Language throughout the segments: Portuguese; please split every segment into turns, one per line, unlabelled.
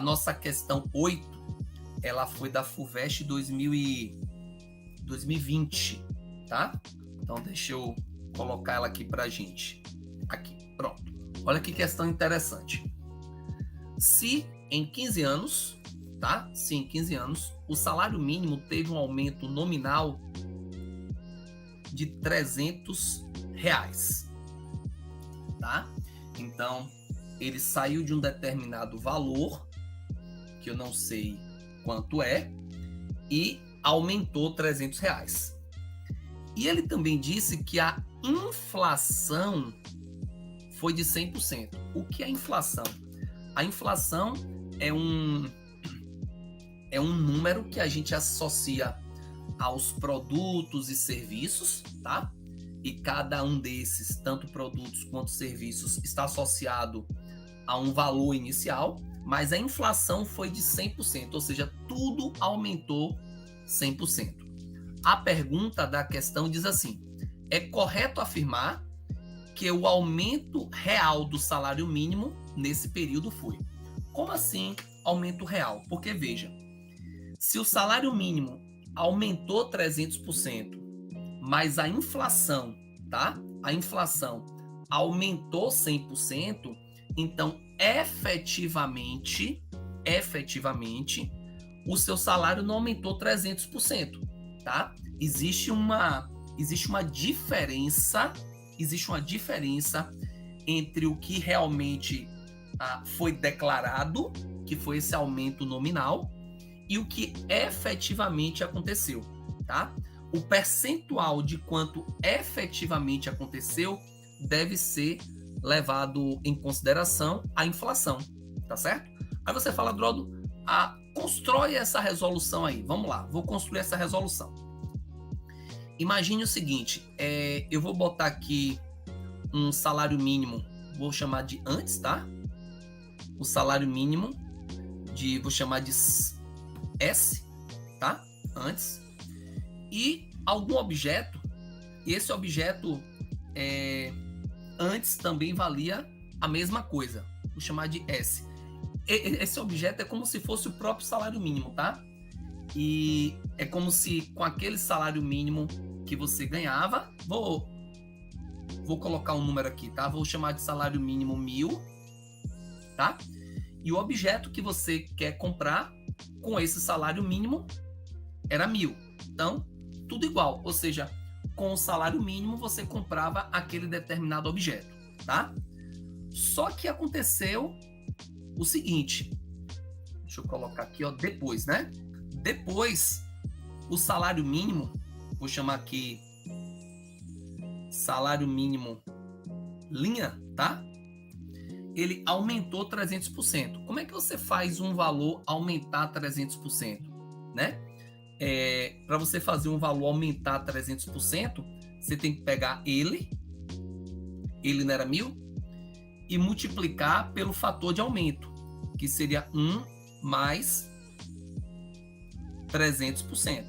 nossa questão 8, ela foi da FUVEST 2020, tá? Então deixa eu colocar ela aqui pra gente. Aqui, pronto. Olha que questão interessante. Se em 15 anos, tá? Se em 15 anos o salário mínimo teve um aumento nominal de R$300, tá? Então, ele saiu de um determinado valor, que eu não sei quanto é, e aumentou R$300. E ele também disse que a inflação foi de 100%. O que é inflação? A inflação é um número que a gente associa aos produtos e serviços, tá? E cada um desses, tanto produtos quanto serviços, está associado a um valor inicial, mas a inflação foi de 100%, ou seja, tudo aumentou 100%. A pergunta da questão diz assim: é correto afirmar que o aumento real do salário mínimo nesse período foi? Como assim aumento real? Porque veja, se o salário mínimo aumentou 300%, mas a inflação, tá? A inflação aumentou 100%, então efetivamente, o seu salário não aumentou 300%, tá? Existe uma diferença entre o que realmente foi declarado, que foi esse aumento nominal, e o que efetivamente aconteceu, tá? O percentual de quanto efetivamente aconteceu deve ser levado em consideração a inflação, tá certo? Aí você fala, Drodo, constrói essa resolução aí. Vamos lá, vou construir essa resolução. Imagine o seguinte, eu vou botar aqui um salário mínimo, vou chamar de antes, tá? O salário mínimo vou chamar de S, tá? Antes. E algum objeto, e esse objeto antes também valia a mesma coisa. Vou chamar de S. Esse objeto é como se fosse o próprio salário mínimo, tá? E é como se com aquele salário mínimo que você ganhava, vou colocar um número aqui, tá? Vou chamar de salário mínimo 1.000, tá? E o objeto que você quer comprar com esse salário mínimo era 1.000. Então, tudo igual. Ou seja, com o salário mínimo você comprava aquele determinado objeto, tá? Só que aconteceu o seguinte. Deixa eu colocar aqui, ó, depois, né? Depois, o salário mínimo, vou chamar aqui salário mínimo linha, tá? Ele aumentou 300%. Como é que você faz um valor aumentar 300%, né? Para você fazer um valor aumentar 300%, você tem que pegar ele não era 1.000, e multiplicar pelo fator de aumento, que seria 1 mais 300%,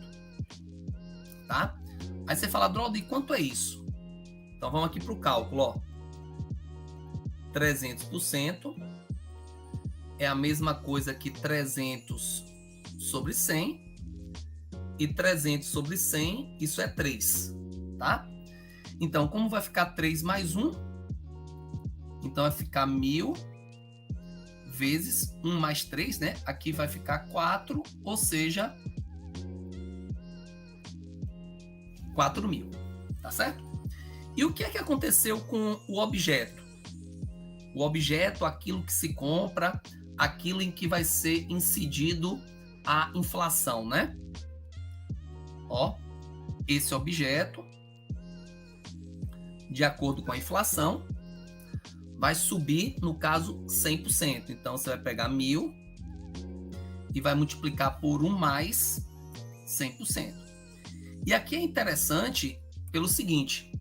tá? Aí você fala, Drodo, e quanto é isso? Então vamos aqui para o cálculo, ó. 300% é a mesma coisa que 300 sobre 100, e 300 sobre 100, isso é 3, tá? Então, como vai ficar 3 mais 1? Então, vai ficar 1.000 vezes 1 mais 3, né? Aqui vai ficar 4, ou seja, 4.000, tá certo? E o que é que aconteceu com o objeto? O objeto, aquilo que se compra, aquilo em que vai ser incidido a inflação, né? Ó, esse objeto, de acordo com a inflação, vai subir, no caso, 100%. Então, você vai pegar 1.000 e vai multiplicar por 1 mais 100%. E aqui é interessante pelo seguinte: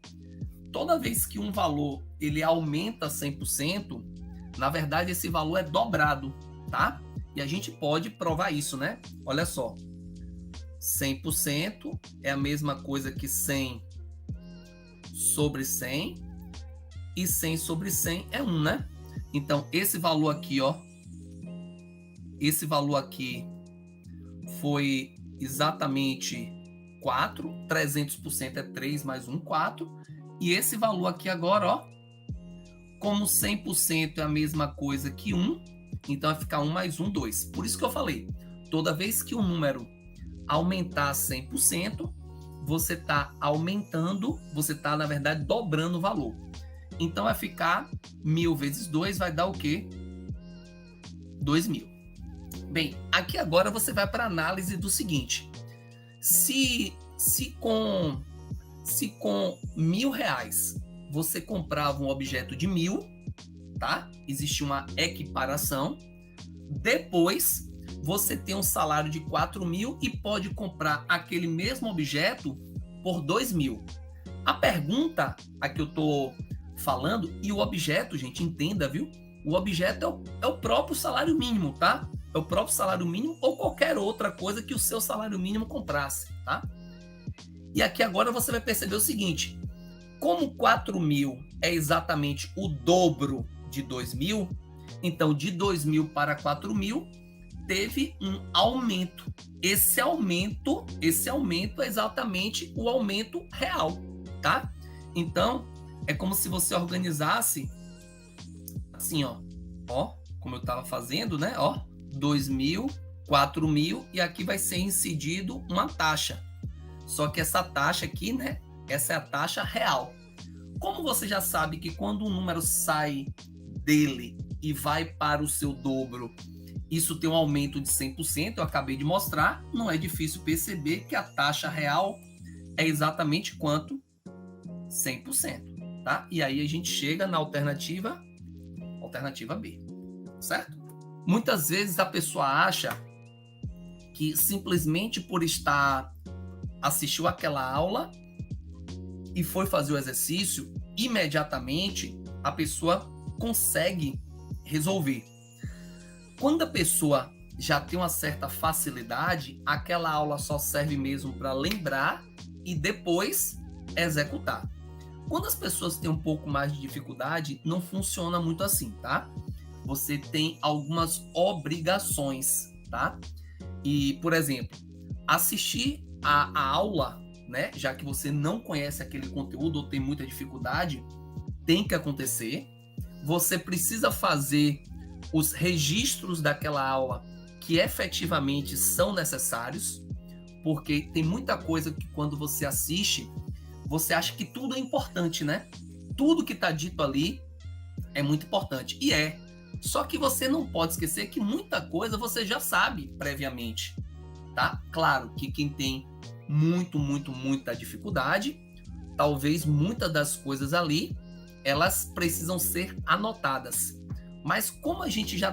toda vez que um valor ele aumenta 100%, na verdade esse valor é dobrado, tá? E a gente pode provar isso, né? Olha só, 100% é a mesma coisa que 100 sobre 100, e 100 sobre 100 é 1, né? Então esse valor aqui, ó, esse valor aqui foi exatamente 4, 300% é 3 mais 1, 4, e esse valor aqui agora, ó, como 100% é a mesma coisa que 1, então vai ficar 1 mais 1, 2. Por isso que eu falei, toda vez que o número aumentar 100%, você está aumentando, você está, na verdade, dobrando o valor. Então vai ficar 1.000 vezes 2, vai dar o quê? 2.000. Bem, aqui agora você vai para a análise do seguinte. Se com R$1.000 você comprava um objeto de 1.000, tá? Existe uma equiparação. Depois você tem um salário de 4.000 e pode comprar aquele mesmo objeto por 2.000. A pergunta a que eu tô falando, e o objeto, gente, entenda, viu? O objeto é o próprio salário mínimo, tá? É o próprio salário mínimo ou qualquer outra coisa que o seu salário mínimo comprasse, tá? E aqui agora você vai perceber o seguinte, como 4.000 é exatamente o dobro de 2.000, então de 2.000 para 4.000 teve um aumento. Esse aumento é exatamente o aumento real, tá? Então, é como se você organizasse assim, ó, como eu estava fazendo, né? Ó, 2.000, 4.000 e aqui vai ser incidido uma taxa. Só que essa taxa aqui, né? Essa é a taxa real. Como você já sabe que quando um número sai dele e vai para o seu dobro, isso tem um aumento de 100%, eu acabei de mostrar, não é difícil perceber que a taxa real é exatamente quanto? 100%, tá? E aí a gente chega na alternativa B, certo? Muitas vezes a pessoa acha que simplesmente por assistiu aquela aula e foi fazer o exercício, imediatamente a pessoa consegue resolver. Quando a pessoa já tem uma certa facilidade, aquela aula só serve mesmo para lembrar e depois executar. Quando as pessoas têm um pouco mais de dificuldade, não funciona muito assim, tá? Você tem algumas obrigações, tá? E, por exemplo, assistir a aula, né? Já que você não conhece aquele conteúdo ou tem muita dificuldade, tem que acontecer. Você precisa fazer os registros daquela aula que efetivamente são necessários, porque tem muita coisa que quando você assiste, você acha que tudo é importante, né? Tudo que está dito ali é muito importante. E é. Só que você não pode esquecer que muita coisa você já sabe previamente, tá? Claro que quem tem muita dificuldade, talvez muitas das coisas ali, elas precisam ser anotadas. Mas como a gente já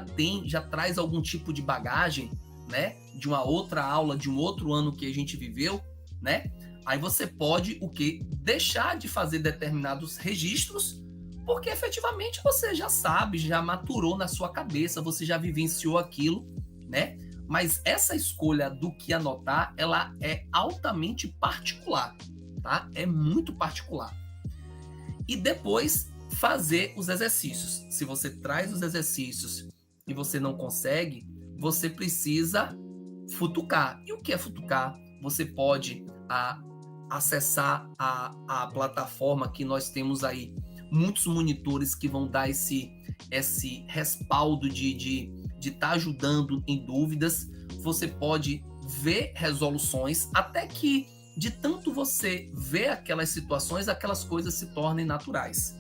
traz algum tipo de bagagem, né? De uma outra aula, de um outro ano que a gente viveu, né? Aí você pode o quê? Deixar de fazer determinados registros, porque efetivamente você já sabe, já maturou na sua cabeça, você já vivenciou aquilo, né? Mas essa escolha do que anotar, ela é altamente particular, tá? É muito particular. E depois fazer os exercícios. Se você traz os exercícios e você não consegue, você precisa futucar. E o que é futucar? Você pode acessar a plataforma que nós temos aí, muitos monitores que vão dar esse respaldo de estar ajudando em dúvidas. Você pode ver resoluções, até que de tanto você ver aquelas situações, aquelas coisas se tornem naturais.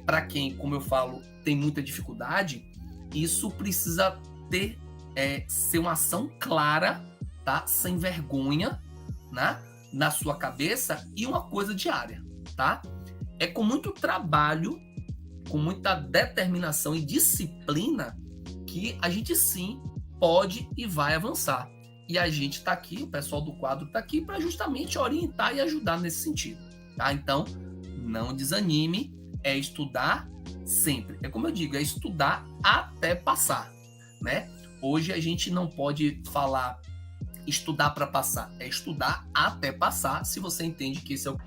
Para quem, como eu falo, tem muita dificuldade, isso precisa ser uma ação clara, tá? Sem vergonha, né? Na sua cabeça, e uma coisa diária, tá? É com muito trabalho, com muita determinação e disciplina que a gente sim pode e vai avançar. E a gente está aqui, o pessoal do quadro está aqui para justamente orientar e ajudar nesse sentido, tá? Então, não desanime, é estudar sempre. É como eu digo, é estudar até passar, né? Hoje a gente não pode falar estudar para passar, é estudar até passar, se você entende que esse é o